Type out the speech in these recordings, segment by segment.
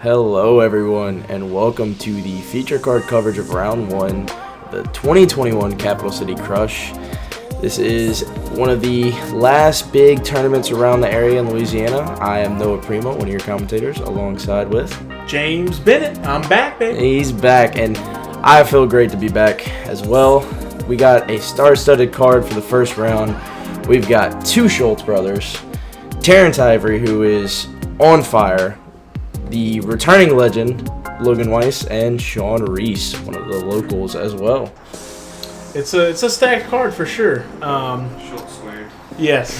Hello everyone, and welcome to the feature card coverage of Round 1, the 2021 Capital City Crush. This is one of the last big tournaments around the area in Louisiana. I am Noah Prima, one of your commentators, alongside with James Bennett. I'm back, baby. He's back, and I feel great to be back as well. We got a star-studded card for the first round. We've got two Schultz brothers, Terrance Ivory, who is on fire, the returning legend, Logan Weiss, and Reese, one of the locals as well. It's a stacked card for sure. Schultz squared. Yes.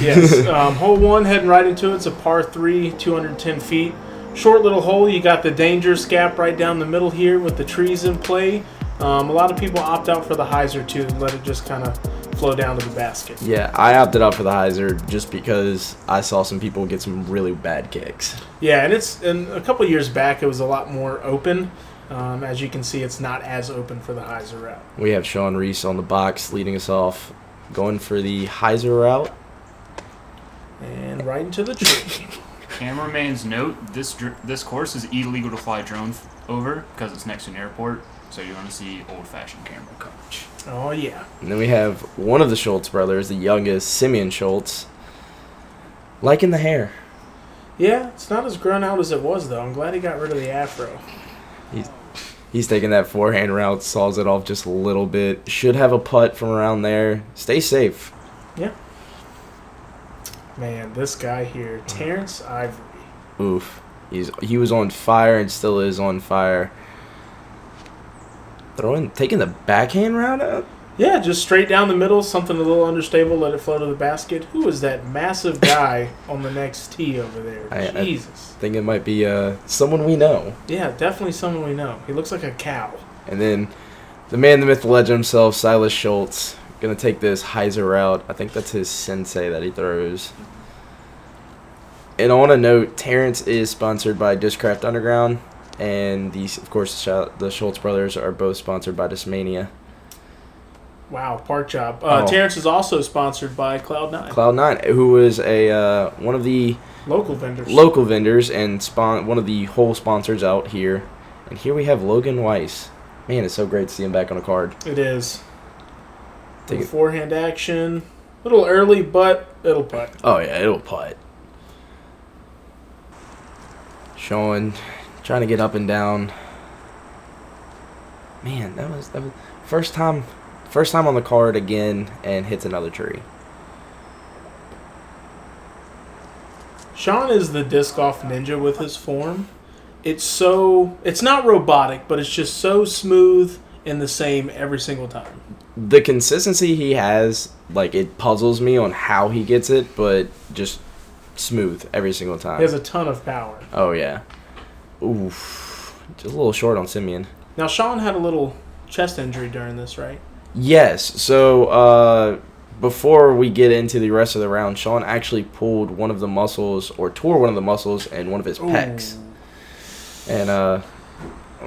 Hole 1, heading right into it. It's a par 3, 210 feet. Short little hole. You got the dangerous gap right down the middle here with the trees in play. A lot of people opt out for the hyzer too, let it just kind of flow down to the basket. Yeah, I opted out for the hyzer just because I saw some people get some really bad kicks. Yeah, and a couple years back, it was a lot more open. As you can see, it's not as open for the hyzer route. We have Reese on the box leading us off, going for the hyzer route. And right into the tree. Cameraman's note, this course is illegal to fly drone over because it's next to an airport, so you're going to see old-fashioned camera coverage. Oh, yeah. And then we have one of the Schultz brothers, the youngest, Simeon Schultz, liking the hair. Yeah, it's not as grown out as it was, though. I'm glad he got rid of the afro. He's taking that forehand route, saws it off just a little bit. Should have a putt from around there. Stay safe. Yeah. Man, this guy here, Terrance Ivory. Oof. He was on fire and still is on fire. Taking the backhand route out? Yeah, just straight down the middle, something a little unstable, let it flow to the basket. Who is that massive guy on the next tee over there? Jesus. I think it might be someone we know. Yeah, definitely someone we know. He looks like a cow. And then the man, the myth, the legend himself, Silas Schultz, going to take this hyzer route. I think that's his sensei that he throws. And on a note, Terrance is sponsored by Discraft Underground. And of course, the Schultz brothers are both sponsored by Discmania. Wow, park job. Terrance is also sponsored by Cloud9. Cloud9, who is one of the local vendors and one of the whole sponsors out here. And here we have Logan Weiss. Man, it's so great to see him back on a card. It is. Take forehand action. A little early, but it'll putt. Oh, yeah, it'll putt. Trying to get up and down. Man, that was first time on the card again, and hits another tree. Sean is the disc golf ninja with his form. It's not robotic, but it's just so smooth and the same every single time. The consistency he has, it puzzles me on how he gets it, but just smooth every single time. He has a ton of power. Oh, yeah. Oof. Just a little short on Simeon. Now, Sean had a little chest injury during this, right? Yes. So, before we get into the rest of the round, Sean actually pulled one of the muscles, or tore one of the muscles in one of his pecs. Ooh. And I'm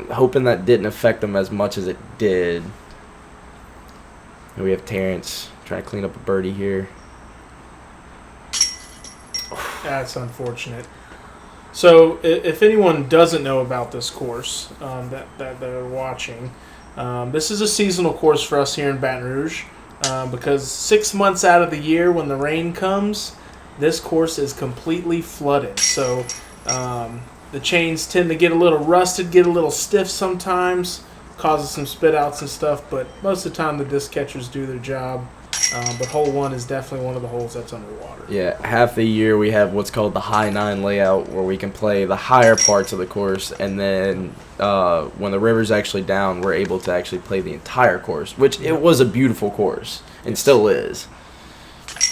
hoping that didn't affect him as much as it did. And we have Terrance trying to clean up a birdie here. That's unfortunate. So, if anyone doesn't know about this course that they're watching, this is a seasonal course for us here in Baton Rouge because 6 months out of the year when the rain comes, this course is completely flooded. So, the chains tend to get a little rusted, get a little stiff sometimes, causes some spit outs and stuff, but most of the time the disc catchers do their job. But hole 1 is definitely one of the holes that's underwater. Yeah, half the year we have what's called the high 9 layout, where we can play the higher parts of the course, and then when the river's actually down, we're able to actually play the entire course, which it was a beautiful course, and still is.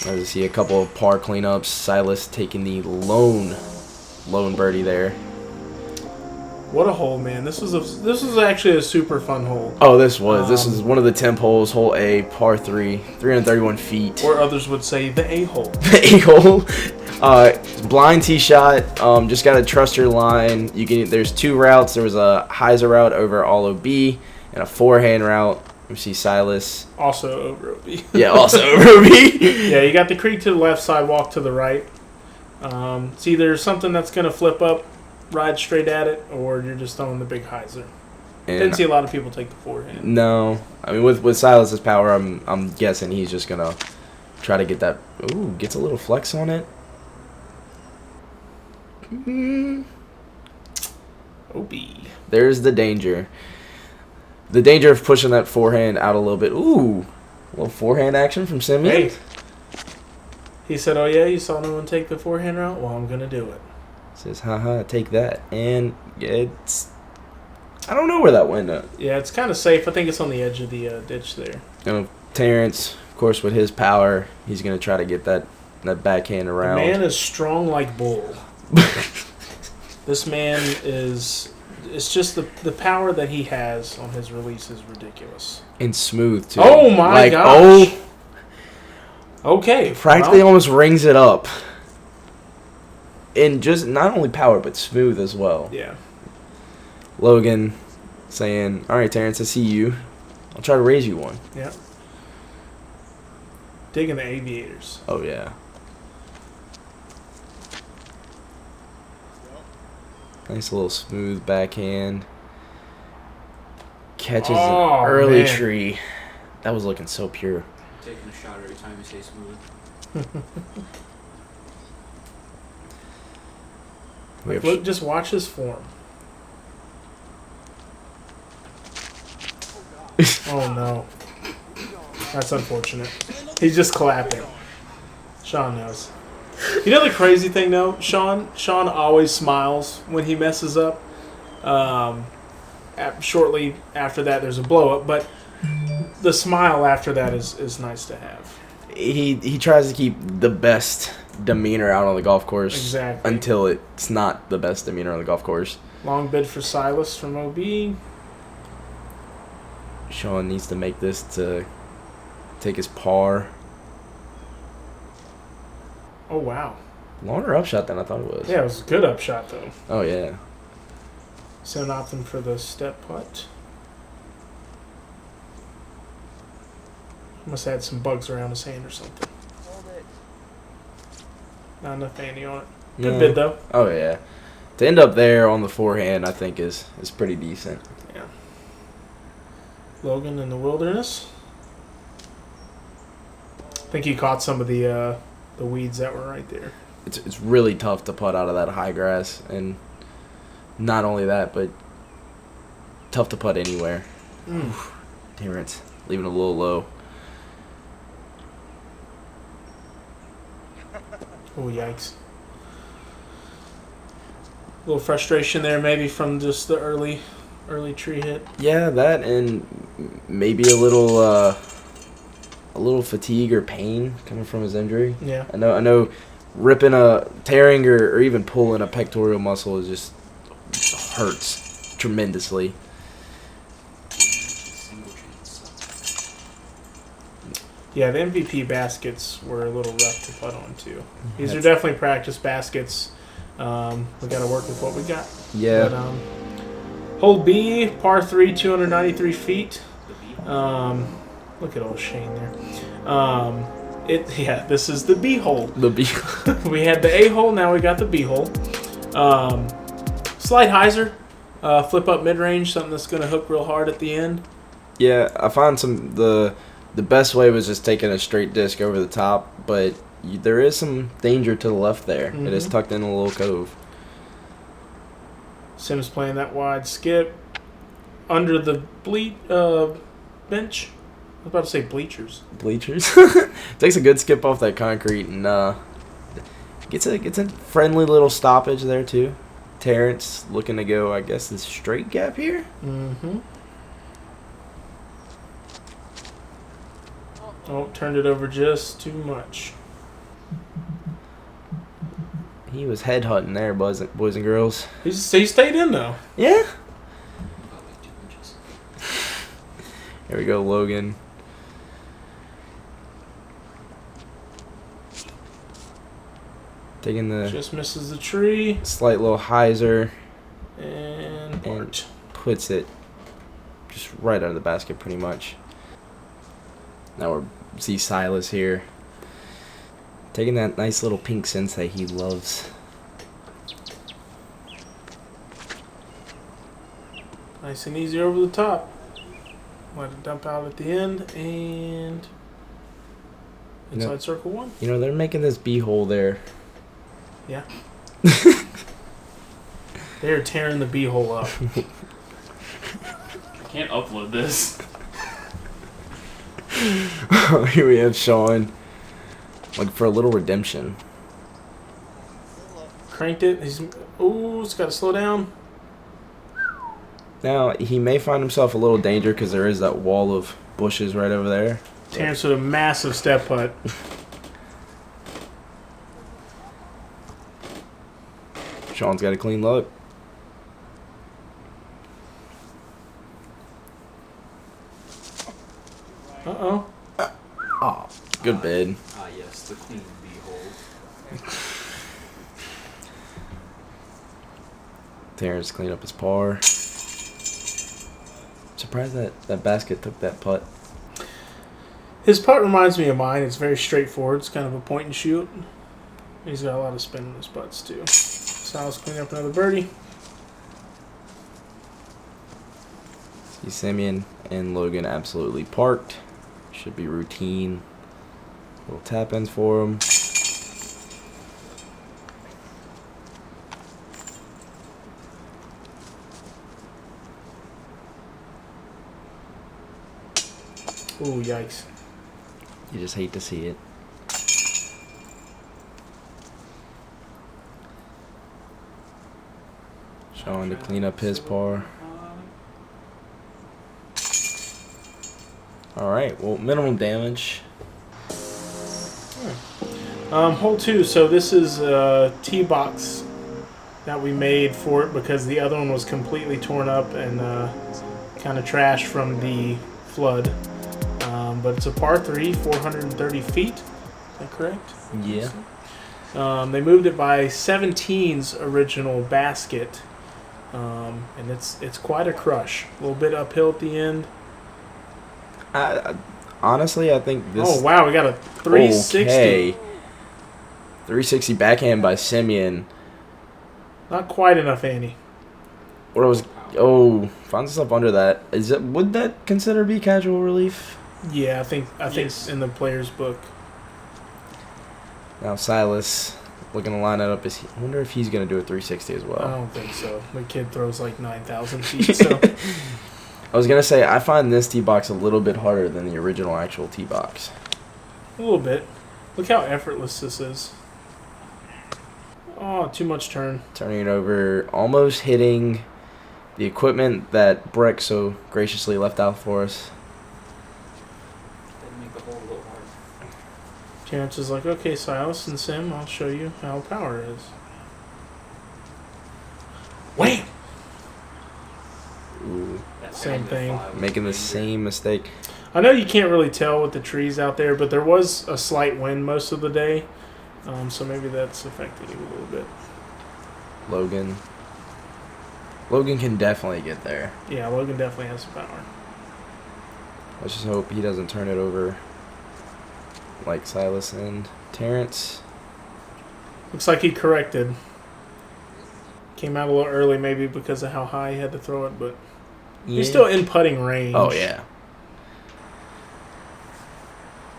As you see a couple of par cleanups, Silas taking the lone birdie there. What a hole, man. This was actually a super fun hole. Oh, this is one of the 10 holes, hole A, par 3, 331 feet. Or others would say the A-hole. The A-hole. Blind tee shot. Just got to trust your line. There's two routes. There was a hyzer route over all OB and a forehand route. We see Silas. Also over OB. Yeah, also over OB. Yeah, you got the creek to the left, sidewalk to the right. It's either something that's going to flip up ride straight at it, or you're just throwing the big hyzer. And Didn't see a lot of people take the forehand. no, I mean with Silas's power, I'm guessing he's just gonna try to get that. Ooh, gets a little flex on it. OB. There's the danger. The danger of pushing that forehand out a little bit. Ooh, a little forehand action from Simeon. Hey. He said, "Oh yeah, you saw no one take the forehand route. Well, I'm gonna do it." Says, haha, take that. And it's... I don't know where that went up. Yeah, it's kind of safe. I think it's on the edge of the ditch there. Terrance, of course, with his power, he's going to try to get that backhand The around. man is strong like bull. This man is... It's just the power that he has on his release is ridiculous. And smooth, too. Oh, my gosh. Okay. Practically almost rings it up. And just not only power, but smooth as well. Yeah. Logan saying, all right, Terrance, I see you. I'll try to raise you one. Yeah. Digging the aviators. Oh, yeah. Nice little smooth backhand. Catches an early tree. That was looking so pure. Taking a shot every time you say smooth. Look, just watch his form. Oh no. That's unfortunate. He's just clapping. Sean knows. You know the crazy thing though? Sean always smiles when he messes up. Shortly after that there's a blow up, but the smile after that is nice to have. He tries to keep the best demeanor out on the golf course. Exactly. Until it's not the best demeanor on the golf course. Long bid for Silas from OB. Sean needs to make this to take his par. Oh, wow. Longer upshot than I thought it was. Yeah, it was a good upshot, though. Oh, yeah. So opting for the step putt. Must have had some bugs around his hand or something. Not enough Andy on it. Good bid, though. Oh, yeah. To end up there on the forehand, I think is pretty decent. Yeah. Logan in the wilderness. I think he caught some of the weeds that were right there. It's really tough to putt out of that high grass, and not only that, but tough to putt anywhere. Terrance leaving it a little low. Oh, yikes. A little frustration there maybe from just the early tree hit. Yeah, that and maybe a little fatigue or pain coming from his injury. Yeah. I know ripping tearing or even pulling a pectoral muscle is just hurts tremendously. Yeah, the MVP baskets were a little rough to putt on too. These are definitely practice baskets. We got to work with what we got. Yeah. But, hole B, par 3, 293 feet. Look at old Shane there. This is the B hole. The B. We had the A hole, now we got the B hole. Slight hyzer, flip up mid range, something that's going to hook real hard at the end. Yeah, I found the best way was just taking a straight disc over the top, but there is some danger to the left there. Mm-hmm. It is tucked in a little cove. Sims playing that wide skip under the bench. I was about to say bleachers. Bleachers. Takes a good skip off that concrete and gets a friendly little stoppage there too. Terrance looking to go, I guess, the straight gap here. Mm-hmm. Oh, turned it over just too much. He was headhunting there, boys and girls. He stayed in though. Yeah. Here we go, Logan. Taking the Just misses the tree. slight little hyzer And part. puts it just right under the basket pretty much. Now we're see Silas here. Taking that nice little pink sensei he loves. Nice and easy over the top. Let it dump out at the end and inside circle 1. You know, they're making this B-hole there. Yeah. They're tearing the B-hole up. I can't upload this. Here we have Sean. Like for a little redemption. Cranked it. It's got to slow down. Now, he may find himself a little danger because there is that wall of bushes right over there. Terrance with a massive step putt. Sean's got a clean look. Uh-oh. Oh, good bid. Ah, yes, the clean B-hole. Terrance cleaned up his par. Surprised that basket took that putt. His putt reminds me of mine. It's very straightforward. It's kind of a point and shoot. He's got a lot of spin in his putts, too. Silas cleaning up another birdie. See Simeon and Logan absolutely parked. Should be routine. Little tap ins for him. Ooh, yikes. You just hate to see it. Sean to clean up his par. Alright, well, minimum damage. Hole 2. So this is a tee box that we made for it because the other one was completely torn up and kind of trashed from the flood. But it's a par 3, 430 feet. Is that correct? Yeah. They moved it by 17's original basket. And it's quite a crush. A little bit uphill at the end. Honestly, I think this... Oh, wow. We got a 360. Okay. 360 backhand by Simeon. Not quite enough, Annie. What was... Oh, finds us up under that. Would that consider be casual relief? Yeah, I think Yes. in the player's book. Now Silas looking to line that up. I wonder if he's going to do a 360 as I well. don't think so. The kid throws like 9,000 feet, so... I was going to say, I find this tee box a little bit harder than the original actual tee box. A little bit. Look how effortless this is. Oh, too much turn. Turning it over, almost hitting the equipment that Breck so graciously left out for us. Didn't make the hole a little hard. Terrance is like, okay, Silas and Sim, I'll show you how power is. Wham! Ooh, That's Same thing. making the same mistake. I know you can't really tell with the trees out there, but there was a slight wind most of the day. So maybe that's affecting you a little bit. Logan can definitely get there. Yeah, Logan definitely has some power. Let's just hope he doesn't turn it over like Silas and Terrance. Looks like he corrected. Came out a little early maybe because of how high he had to throw it, but he's still in putting range. Oh, yeah.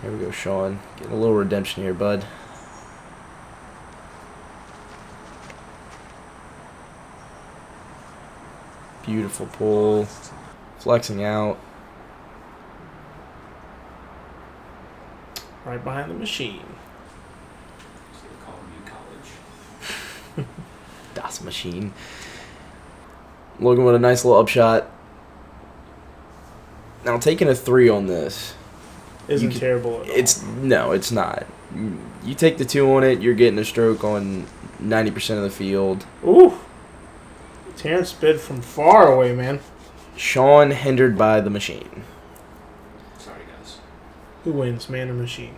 Here we go, Sean. Getting a little redemption here, bud. Beautiful pull. Flexing out. Right behind the machine. So they call me in college. Das Machine. Logan with a nice little upshot. Now, taking a 3 on this. Isn't terrible at all. No, it's not. You take the 2 on it, you're getting a stroke on 90% of the field. Ooh. Terrance sped from far away, man. Sean hindered by the machine. Sorry, guys. Who wins, man or machine?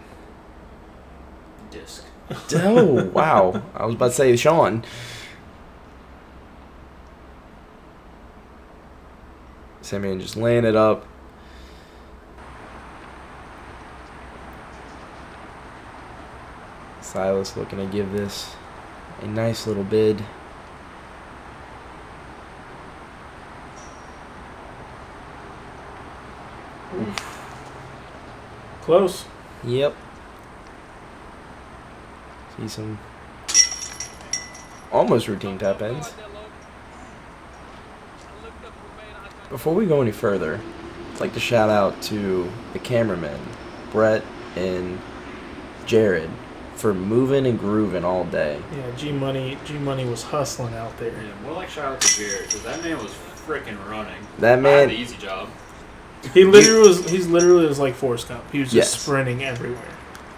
Disc. Oh, wow. I was about to say Sean. Simeon just laying it up. Silas looking to give this a nice little bid. Close. Yep. See some almost routine tap ins. Before we go any further, I'd like to shout out to the cameramen, Brett and Jared, for moving and grooving all day. Yeah, G-Money was hustling out there. Yeah, more like shout out to Jared, because that man was freaking running. That I man, had the easy job. He's literally was like Forrest Gump. He was just Yes. sprinting everywhere.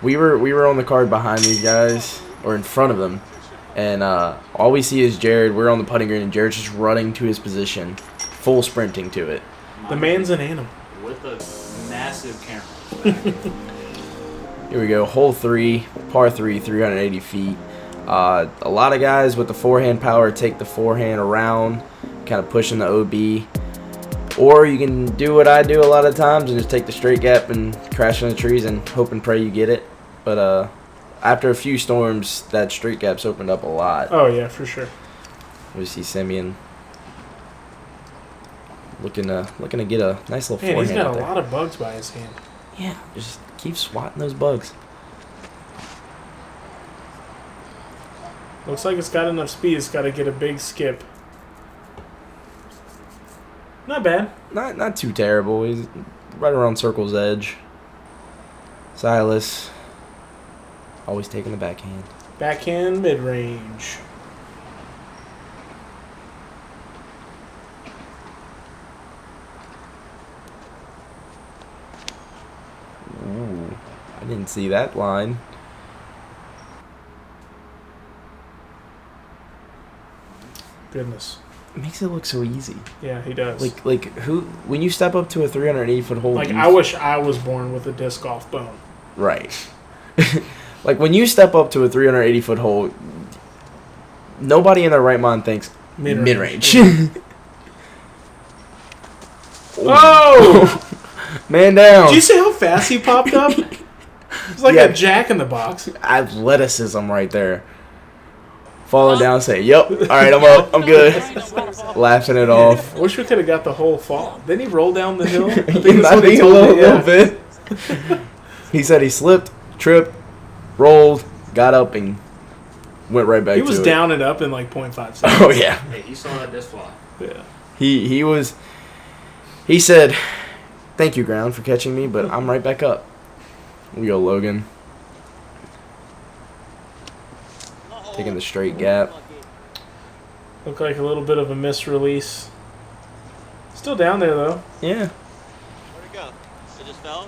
we were on the card behind these guys, or in front of them, and all we see is Jared. We're on the putting green, and Jared's just running to his position, full sprinting to it. The man's an animal. With a massive camera. Here we go, hole 3, par 3, 380 feet. A lot of guys with the forehand power take the forehand around, kind of pushing the OB. Or you can do what I do a lot of times and just take the straight gap and crash into the trees and hope and pray you get it. But after a few storms, that straight gap's opened up a lot. Oh yeah, for sure. We see Simeon looking to get a nice little Man, forehand he's got out a there. lot of bugs by his hand. Yeah, just keep swatting those bugs. Looks like it's got enough speed. It's got to get a big skip. Not bad. Not too terrible. He's right around circle's edge. Silas always taking the backhand. Backhand mid-range. Ooh, I didn't see that line. Goodness. It makes it look so easy. Yeah, he does. Like who when you step up to a 380-foot hole? Like, I wish I was born with a disc golf bone. Right. Like when you step up to a 380-foot hole, nobody in their right mind thinks mid-range. Yeah. Oh! Man down. Did you see how fast he popped up? It's like Yeah. a jack in the box. Athleticism right there. Falling down, say, "Yep, all right, I'm up, I'm good." Laughing it off. I wish we could have got the whole fall. Didn't he roll down the hill? I think I that's what he think a told me, little bit. He said he slipped, tripped, rolled, got up, and went right back He to was it. down and up in like 0.5 seconds. Oh yeah. Hey, he saw that disc fly. Yeah. He said, "Thank you, ground, for catching me, but I'm right back up." We go, Logan. Taking the straight gap. Looked like a little bit of a misrelease. Still down there though. Yeah. Where'd it go? It just fell?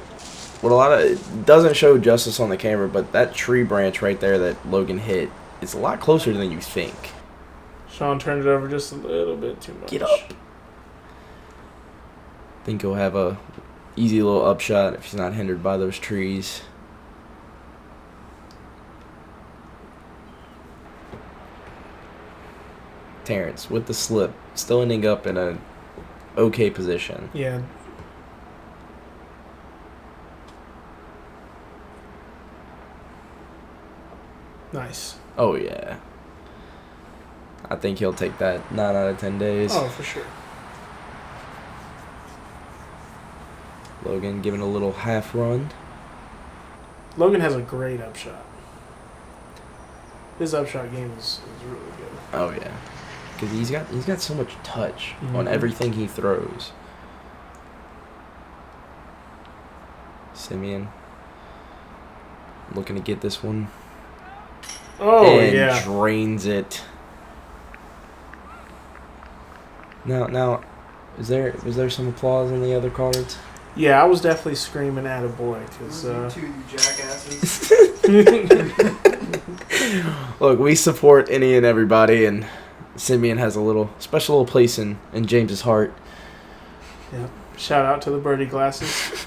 What it doesn't show justice on the camera, but that tree branch right there that Logan hit is a lot closer than you think. Sean turned it over just a little bit too much. Get up. Think he'll have a easy little upshot if he's not hindered by those trees. Terrance with the slip, still ending up in a okay position. Yeah. Nice. Oh yeah. I think he'll take that 9 out of 10 days. Oh, for sure. Logan giving a little half run. Logan has a great upshot. His upshot game is really good. Oh yeah, because he's got so much touch on Mhm. everything he throws. Simeon looking to get this one. Oh, and yeah. drains it. Now, was there some applause in the other cards? Yeah, I was definitely screaming at a boy because You jackasses. Look, we support any and everybody, and Simeon has a little special little place in James's heart. yeah. Shout out to the birdie glasses.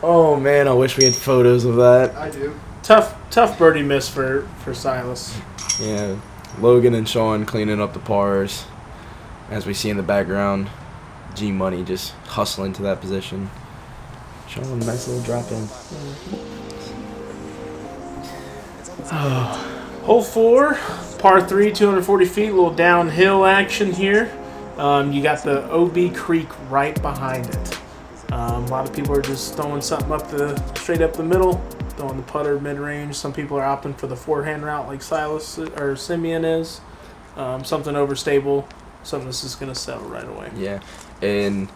Oh man, I wish we had photos of that. I do. Tough birdie miss for Silas. Yeah, Logan and Sean cleaning up the pars. As we see in the background, G Money just hustling to that position. Sean, a nice little drop in. Hole 4, par 3, 240 feet, a little downhill action here. You got the OB Creek right behind it. A lot of people are just throwing something straight up the middle, throwing the putter mid-range. Some people are opting for the forehand route like Silas or Simeon is. Something overstable, something that's just going to settle right away. Yeah, and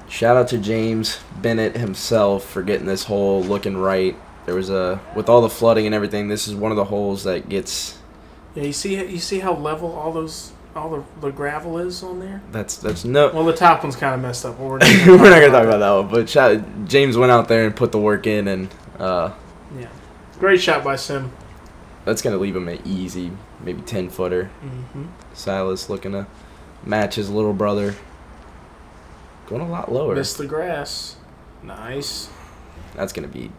shout out to James Bennett himself for getting this hole looking right. There was with all the flooding and everything, this is one of the holes that gets. Yeah, you see how level all the gravel is on there. That's no. Well, the top one's kind of messed up. But we're not gonna talk about that one. But James went out there and put the work in, and yeah, great shot by Sim. That's gonna leave him an easy, maybe 10-footer. Mm-hmm. Silas looking to match his little brother. Going a lot lower. Missed the grass. Nice. That's gonna be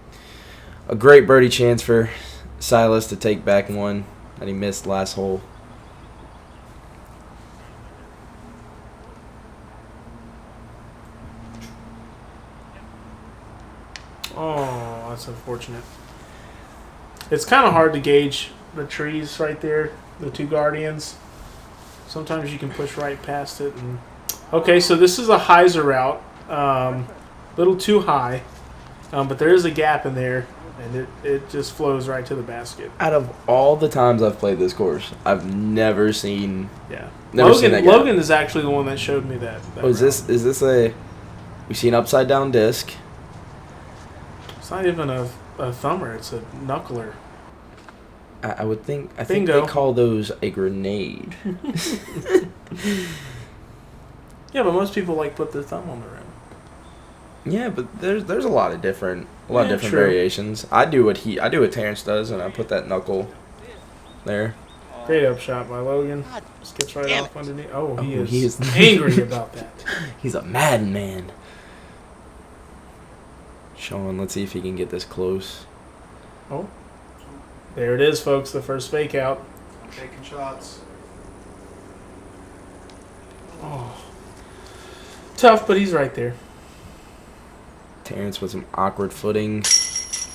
a great birdie chance for Silas to take back one that he missed last hole. Oh, that's unfortunate. It's kind of hard to gauge the trees right there, the two Guardians. Sometimes you can push right past it. Okay, so this is a hyzer route. Little too high, but there is a gap in there, and it just flows right to the basket. Out of all the times I've played this course, I've never seen. Yeah, Seen that gap. Logan is actually the one that showed me that. Oh, is this a? We see an upside down disc. It's not even a thumber; it's a knuckler. I would think. I Bingo. think they call those a grenade. Yeah, but most people put their thumb on the rim. Yeah, but there's a lot of different True. variations. I do what Terrance does, and I put that knuckle there. Great upshot by Logan. Just gets right off underneath. Oh, he is is angry about that. He's a madman. Sean, let's see if he can get this close. Oh, there it is, folks. The first fake out. Taking shots. Oh, tough, but he's right there. Terrance with some awkward footing.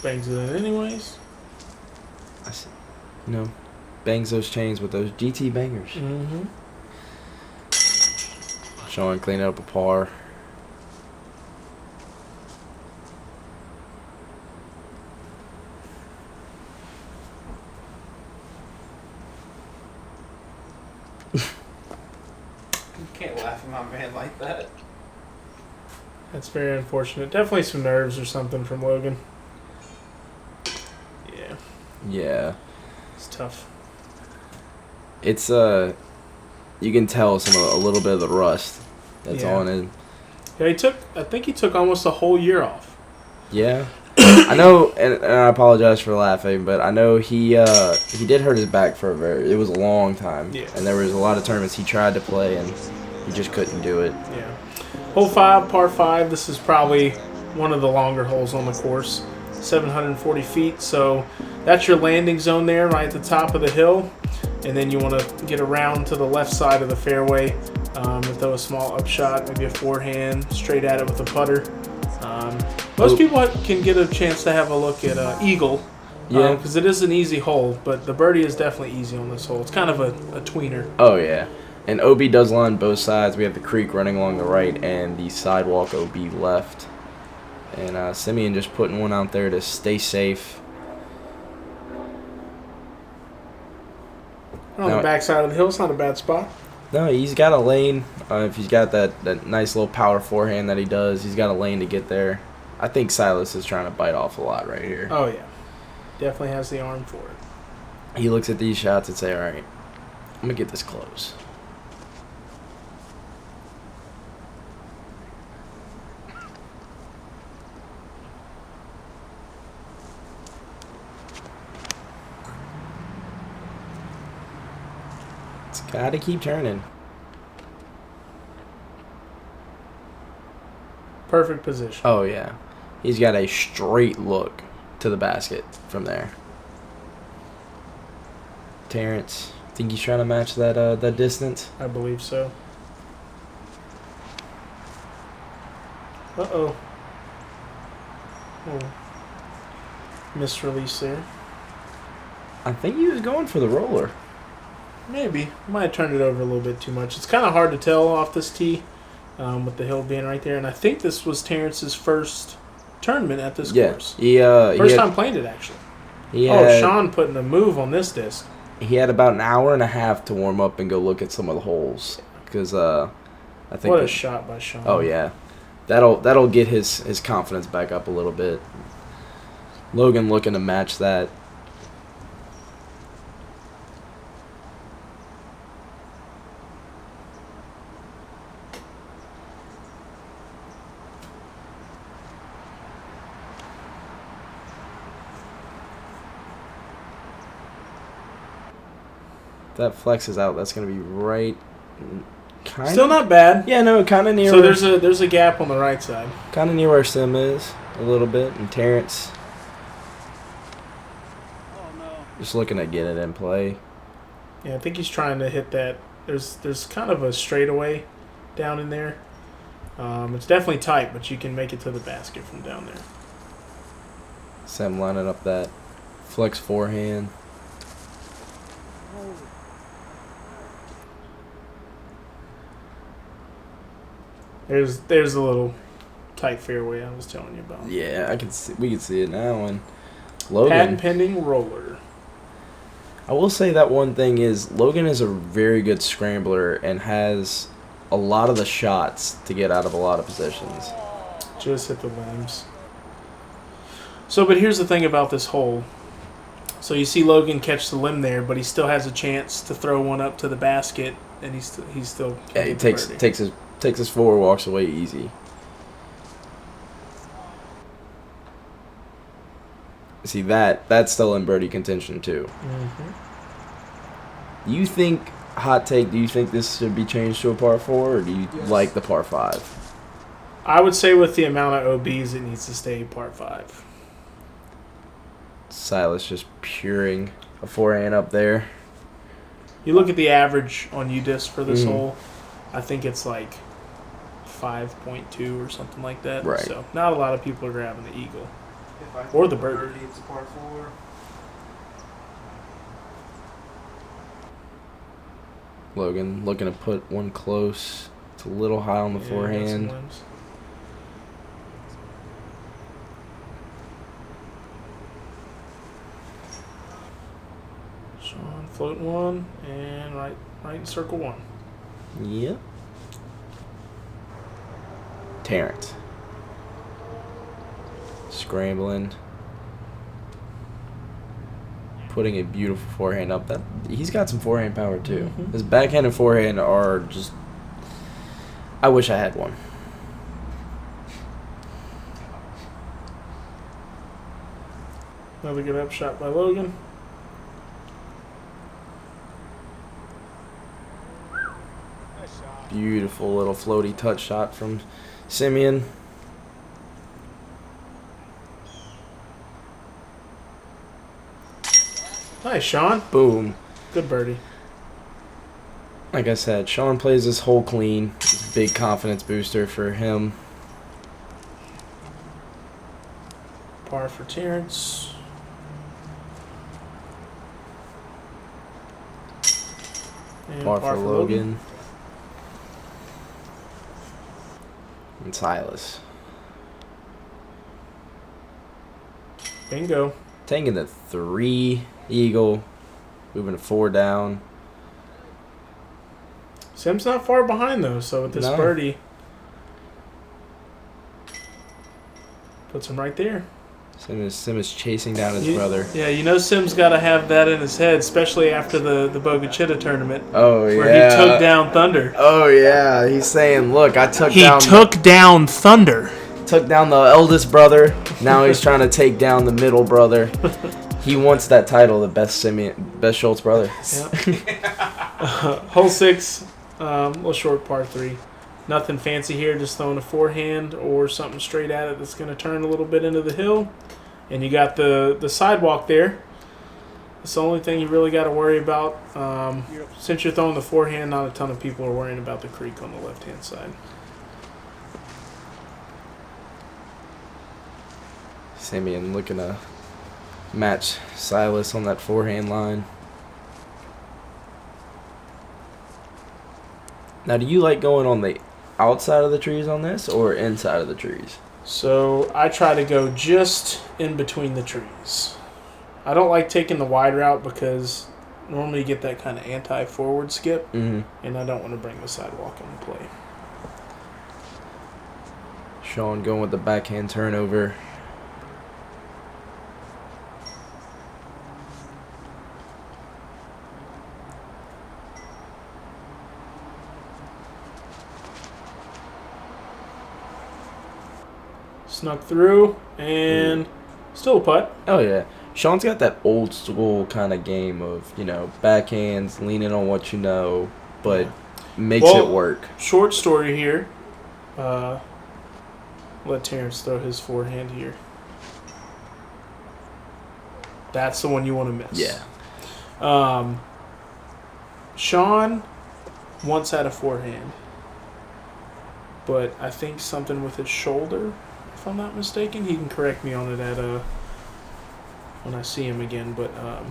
Bangs it in anyways. Bangs those chains with those GT bangers. Mm-hmm. Sean cleaning up a par. You can't laugh at my man like that. That's very unfortunate. Definitely some nerves or something from Logan. Yeah, Yeah. it's tough. It's you can tell a little bit of the rust that's Yeah. on it. Yeah, I think he took almost a whole year off. Yeah. I know, and I apologize for laughing, but I know he did hurt his back for it was a long time. Yeah. And there was a lot of tournaments he tried to play and he just couldn't do it. Yeah. Hole 5, par 5. This is probably one of the longer holes on the course. 740 feet. So that's your landing zone there, right at the top of the hill. And then you want to get around to the left side of the fairway and throw a small upshot, maybe a forehand, straight at it with a putter. Most people can get a chance to have a look at Eagle. Yeah. Because it is an easy hole, but the birdie is definitely easy on this hole. It's kind of a tweener. Oh, yeah. And OB does line both sides. We have the creek running along the right and the sidewalk OB left. And Simeon just putting one out there to stay safe. On the backside of the hill, it's not a bad spot. No, he's got a lane. If he's got that nice little power forehand that he does, he's got a lane to get there. I think Silas is trying to bite off a lot right here. Oh, yeah. Definitely has the arm for it. He looks at these shots and say, all right, I'm going to get this close. It's got to keep turning. Perfect position. Oh, yeah. He's got a straight look to the basket from there. Terrance, think he's trying to match that distance? I believe so. Uh-oh. Oh. Misrelease there. I think he was going for the roller. Maybe. Might have turned it over a little bit too much. It's kind of hard to tell off this tee with the hill being right there. And I think this was Terrance's first tournament at this course. First time playing it, actually. Sean putting a move on this disc. He had about an hour and a half to warm up and go look at some of the holes. Because I think what a shot by Sean. Oh, yeah. That'll get his confidence back up a little bit. Logan looking to match that. That flexes out. That's going to be right. Still not bad. Yeah, no, kind of near. So there's a gap on the right side. Kind of near where Sim is a little bit, and Terrance. Oh no. Just looking to get it in play. Yeah, I think he's trying to hit that. There's kind of a straightaway down in there. It's definitely tight, but you can make it to the basket from down there. Sim lining up that flex forehand. There's a little tight fairway I was telling you about. Yeah, we can see it now. And Logan, patent pending roller. I will say that one thing is Logan is a very good scrambler and has a lot of the shots to get out of a lot of positions. Just hit the limbs. So, but here's the thing about this hole. So you see Logan catch the limb there, but he still has a chance to throw one up to the basket, and he's still. Yeah, he takes his forward, walks away easy. See that's still in birdie contention too. Mm-hmm. You think, hot take, do you think this should be changed to a par 4, or do you like the par 5? I would say with the amount of OBs, it needs to stay par 5. Silas just puring a forehand up there. You look at the average on UDisc for this hole, I think it's like 5.2 or something like that. Right. So not a lot of people are grabbing the eagle. If I Or hit the birdie. It's a par 4. Logan looking to put one close. It's a little high on the forehand. got some limbs. Sean floating one and right in circle 1. Yep. Terrance. Scrambling. Putting a beautiful forehand up. He's got some forehand power too. Mhm. His backhand and forehand are just. I wish I had one. Another good up shot by Logan. Beautiful little floaty touch shot from Simeon. Nice, Sean. Boom. Good birdie. Like I said, Sean plays this hole clean. It's a big confidence booster for him. Par for Terrance. And Par for Logan. And Silas. Bingo. Taking the 3 eagle. Moving to 4 down. Sim's not far behind though, so with this No. birdie puts him right there. Sim is chasing down his You- brother. Yeah, you know Sim's got to have that in his head, especially after the Bogachita tournament Oh, yeah. where he took down Thunder. Oh, yeah. He's saying, look, I took He down... took down Thunder. Took down the eldest brother. Now he's trying to take down the middle brother. He wants that title, the best Schultz brother. Hole 6, little short par 3. Nothing fancy here, just throwing a forehand or something straight at it that's going to turn a little bit into the hill. And you got the sidewalk there. It's the only thing you really got to worry about. Since you're throwing the forehand, not a ton of people are worrying about the creek on the left-hand side. Simeon looking to match Silas on that forehand line. Now, do you like going on the outside of the trees on this or inside of the trees? So I try to go just in between the trees. I don't like taking the wide route because normally you get that kind of anti-forward skip, and I don't want to bring the sidewalk into play. Sean going with the backhand turnover. Snuck through, and still a putt. Oh, yeah. Sean's got that old school kind of game of, backhands, leaning on what you know, but makes it work. Short story here. Let Terrance throw his forehand here. That's the one you want to miss. Yeah. Sean once had a forehand, but I think something with his shoulder, if I'm not mistaken. He can correct me on it when I see him again, but I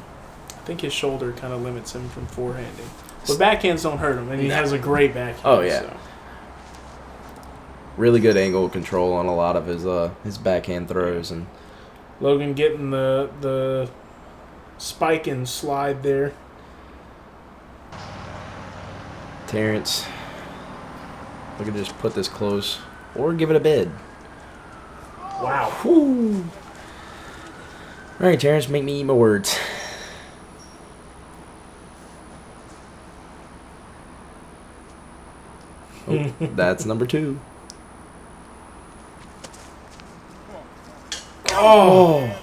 think his shoulder kind of limits him from forehanding. But backhands don't hurt him, and he has a great backhand. Oh, yeah. So. Really good angle control on a lot of his backhand throws. And Logan getting the spike and slide there. Terrance, we could just put this close or give it a bid. Wow. Whew. All right, Terrance, make me eat my words. Oh, that's number 2. Oh,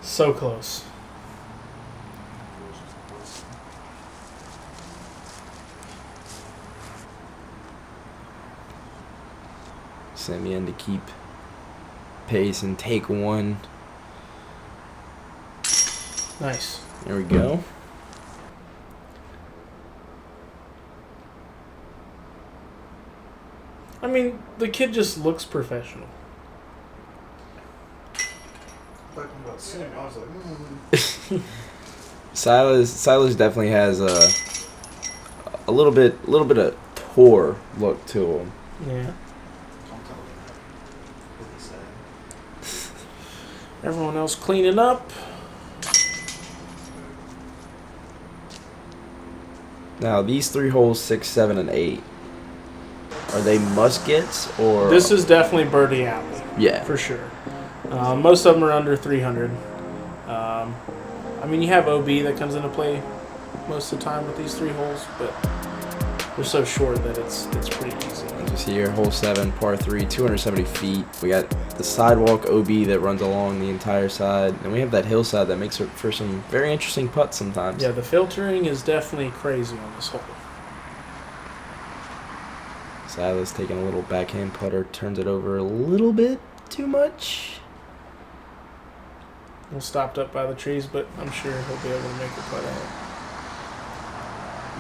so close. Simeon to keep pace and take one. Nice. There we go. I mean, the kid just looks professional. Talking about Sim, I was like, Silas definitely has a little bit of tour look to him. Yeah. don't tell me what they say. Everyone else cleaning up. Now these 3 holes, 6, 7, and 8, are they must-gets or? This is definitely birdie alley. Yeah. For sure. Most of them are under 300. I mean, you have OB that comes into play most of the time with these 3 holes, but they're so short that it's pretty easy. As you see here, hole 7, par 3, 270 feet. We got the sidewalk OB that runs along the entire side, and we have that hillside that makes it for some very interesting putts sometimes. Yeah, the filtering is definitely crazy on this hole. Silas taking a little backhand putter, turns it over a little bit too much. A little stopped up by the trees, but I'm sure he'll be able to make a putt at it.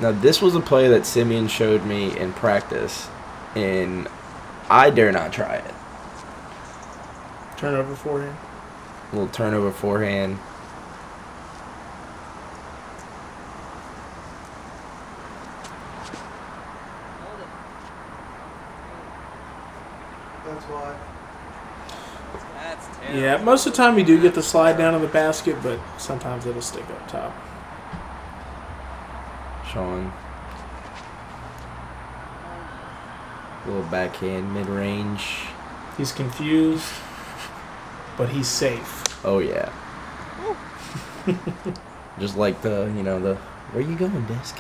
Now, this was a play that Simeon showed me in practice, and I dare not try it. Turnover forehand. A little turnover forehand. That's why. That's terrible. Yeah, most of the time you do get the slide down in the basket, but sometimes it'll stick up top. Sean. A little backhand mid-range. He's confused, but he's safe. Oh, yeah. Just like the where you going, Disc?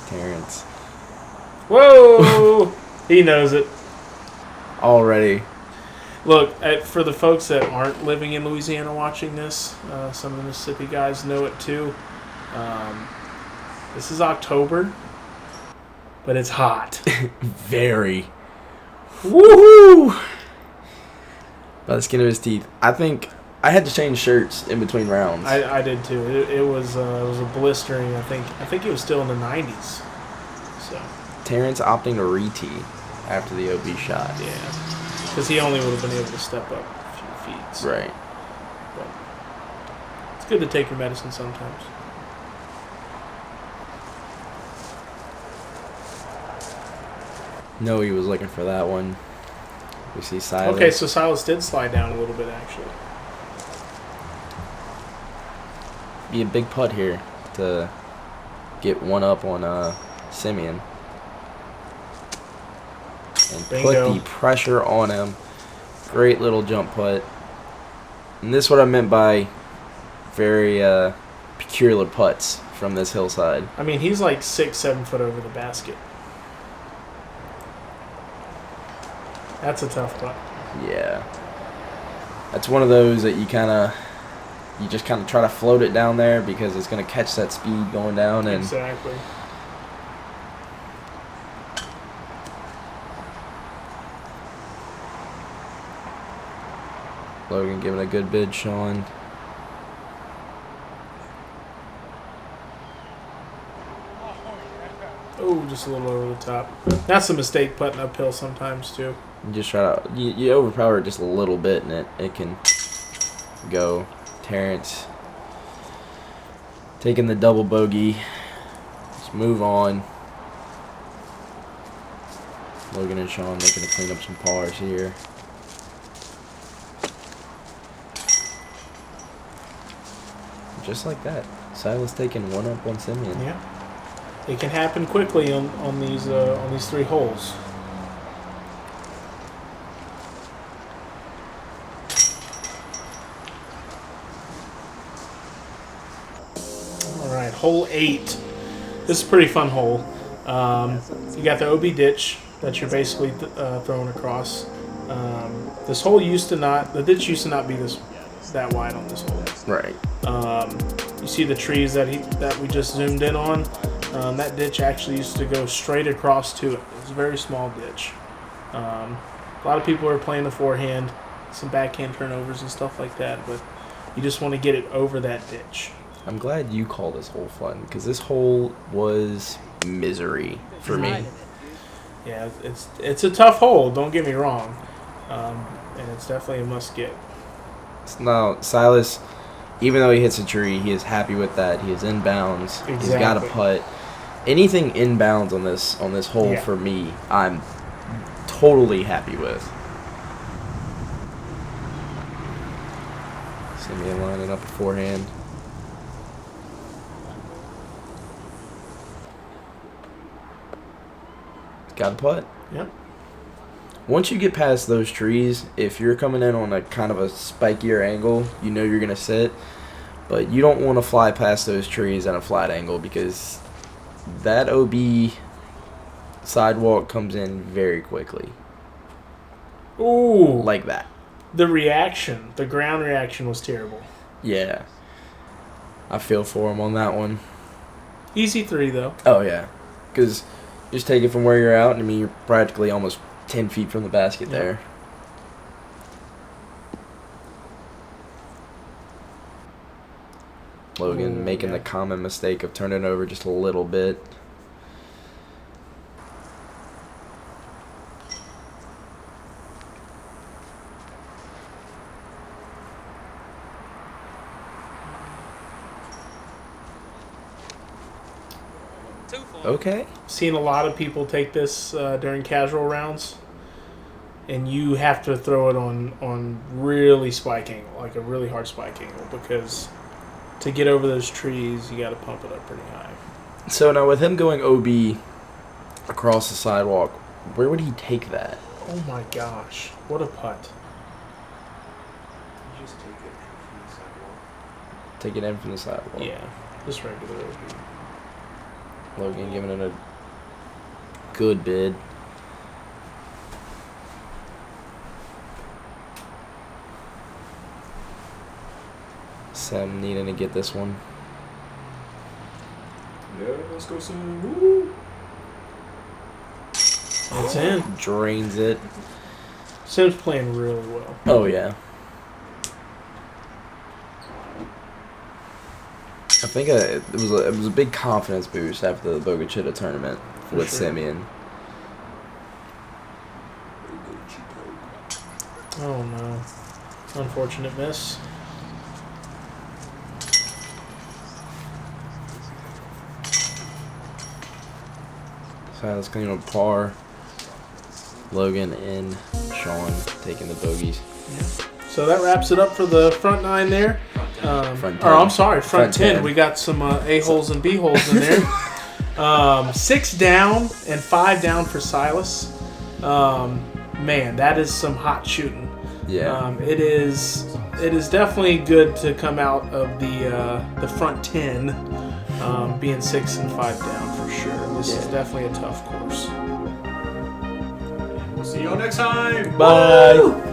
Terrance. Whoa! He knows it. Already. Look, for the folks that aren't living in Louisiana watching this, some of the Mississippi guys know it too. This is October, but it's hot. Very. Woohoo! By the skin of his teeth. I think I had to change shirts in between rounds. I did too. It was a blistering. I think it was still in the 90s. So Terrance opting to re-tee after the OB shot. yeah, because he only would have been able to step up a few feet. So. Right. But it's good to take your medicine sometimes. No, he was looking for that one. We see Silas. Okay, so Silas did slide down a little bit, actually. Be a big putt here to get one up on Simeon. And Bingo. put the pressure on him. Great little jump putt. And this is what I meant by very peculiar putts from this hillside. I mean, he's like 6-7 foot over the basket. That's a tough putt. Yeah. That's one of those that you just kind of try to float it down there because it's going to catch that speed going down. And Exactly. Logan giving a good bid, Sean. Oh, just a little over the top. That's a mistake putting uphill sometimes, too. You just try to you overpower it just a little bit, and it can go. Terrance taking the double bogey. Let's move on. Logan and Sean looking to clean up some pars here. Just like that, Silas taking one up on Simeon. Yeah. It can happen quickly on these 3 holes. All right, hole 8. This is a pretty fun hole. You got the OB ditch that you're basically throwing across. This hole the ditch used to not be that wide on this hole. Right. You see the trees that we just zoomed in on. That ditch actually used to go straight across to it. It was a very small ditch. A lot of people are playing the forehand, some backhand turnovers and stuff like that, but you just want to get it over that ditch. I'm glad you call this hole fun because this hole was misery for me. Yeah, it's a tough hole. Don't get me wrong, and it's definitely a must get. Now Silas, even though he hits a tree, he is happy with that. He is inbounds. Exactly. He's got a putt. Anything inbounds on this hole for me, I'm totally happy with. Simeon lining up a forehand. Got a putt. Yep. Once you get past those trees, if you're coming in on a kind of a spikier angle, you know you're going to sit. But you don't want to fly past those trees at a flat angle because that OB sidewalk comes in very quickly. Ooh. Like that. The ground reaction was terrible. Yeah. I feel for him on that one. Easy 3, though. Oh, yeah. Because just take it from where you're out. I mean, you're practically almost 10 feet from the basket there. Logan making the common mistake of turning it over just a little bit. Okay. Seen a lot of people take this during casual rounds, and you have to throw it on really spike angle, like a really hard spike angle, because to get over those trees, you got to pump it up pretty high. So now with him going OB across the sidewalk, where would he take that? Oh my gosh, what a putt. You just take it from the sidewalk. Take it in from the sidewalk. Yeah, just regular OB. Logan giving it a good bid. Sam needing to get this one. Yeah, let's go soon. Woo! It's in. Drains it. Sim's playing really well. Oh, yeah. I think it was a big confidence boost after the Bogachita tournament with sure. Simeon. Oh no. Unfortunate miss. Silas clean up par. Logan and Sean taking the bogeys. So that wraps it up for the front 9 there. Front 10. I'm sorry, front 10. 10. We got some A-holes and B-holes in there. 6 down and 5 down for Silas. Man, that is some hot shooting. Yeah. It is definitely good to come out of the front 10 being 6 and 5 down for sure. This is definitely a tough course. We'll see y'all next time. Bye.